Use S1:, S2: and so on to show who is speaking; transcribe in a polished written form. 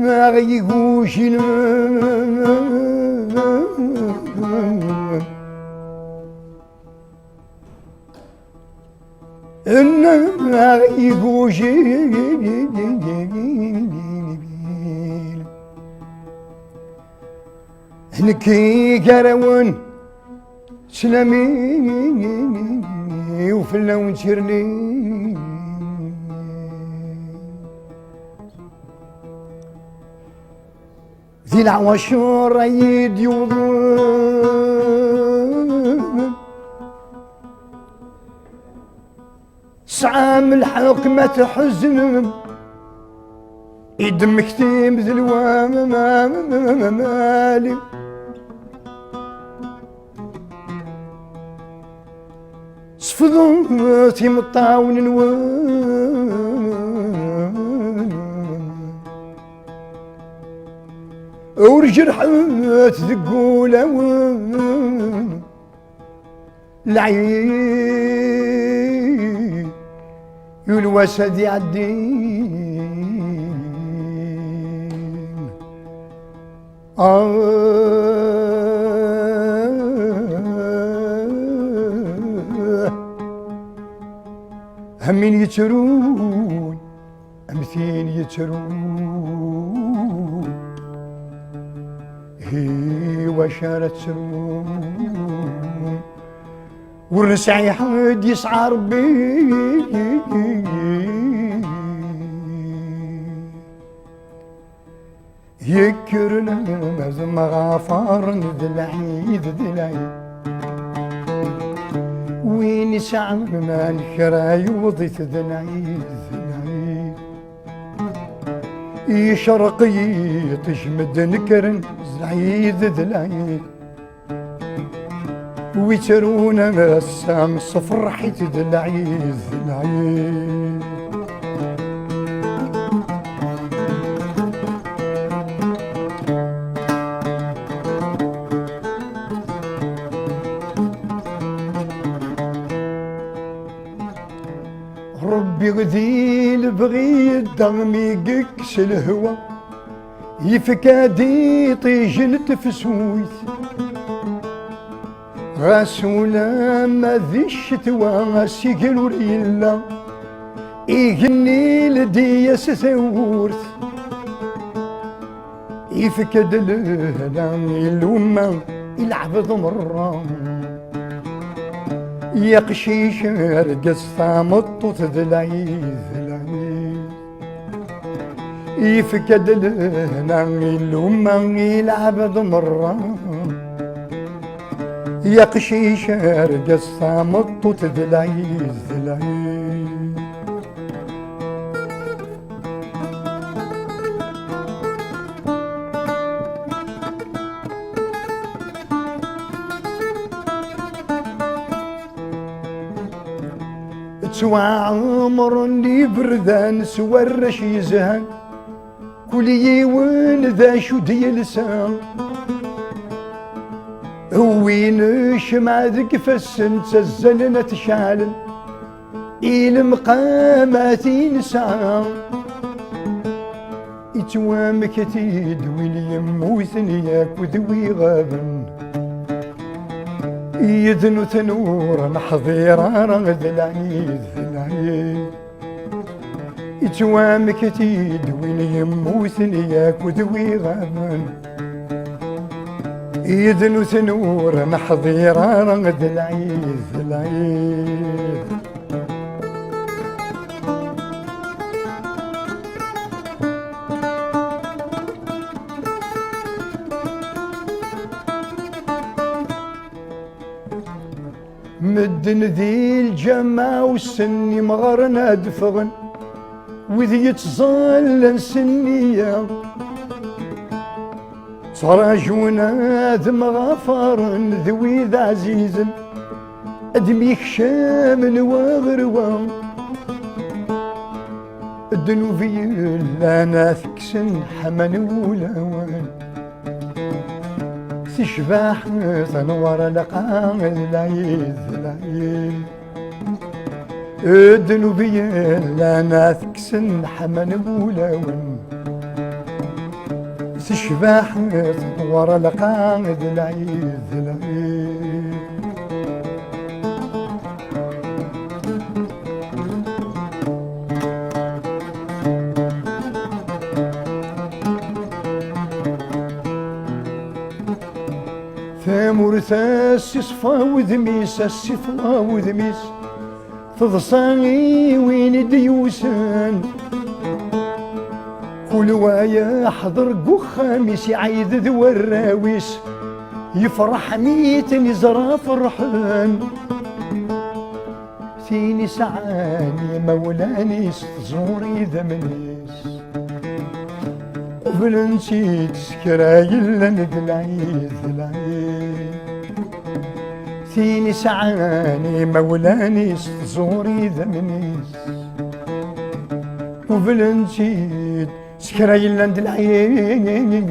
S1: ما غيقوش ما غيقوش هنكي كروان سلامي وفلاون شرني ذي العواشر رايد يوضن سعام الحق ما تحزن يدم كتيم ذلوام مالي صفضوتي مطاون ورجل حات ذقولة العين والوسد يعدين همين يترون أمثين يترون هي وشارت سرون ورسعي حد يسعى ربي يكرنا مازم غافر ذلعيد وين يسعى ما الكراي وضيت ذلعيد يشرقي تجمد نكرن زعيد ذلعيد ويترونا مسام صفر حيت ذلعيد ربي غذيل بغي الدم يقكس الهوى يفكادي طيجن تفسويت غاسولا ما ذي الشتوى غاسيقل وريلا يغني لدياس ثورت يفكد الهلام الوما يلعب ضمرة يقشيش رقص ثامطوت ذلعيد يفكد الهلام الوما يلعب ضمرة يقشيش رقص ثامطوت ذلعيد سوى عمر اللي بردان سوى الرش يزهن كلي ذا شو دي لسان وين شمع ذك فسن تزلنا تشعلن المقاماتي نسعى يتوامك تيدوي يموثني ياك وذوي غابن يدنو تنورا حضيرا رغد العيد يتوامك تيدوين يموثني ياك وذوي غابن يدنو تنورا حضيرا رغد العيد مدن ذي الجمع والسني مغرنا دفغن وذي يتظل سنية تراجونا ذم غفارن ذوي ذا عزيزن ادمي خشام وغروان الدنوفي لانا ثكسن حمن ولوان تشبح تنور لقام العيد ادنوبي لانا ثكسن حمن بولاون تشباح ورا القاعد العيد ثامور ثاس يصفى وذميس السفا وذميس تضصاني وين ديوسان كل وايا حضر خامس يعيد ذو الراويس يفرح ميت يزرى فرحان ثيني سعاني مولاني زوري ذمنيس وبلنسيت سكراي لند العيد ثيني سعاني مولاني زوري ذمنيس وبلنسيت سكراي لند العيد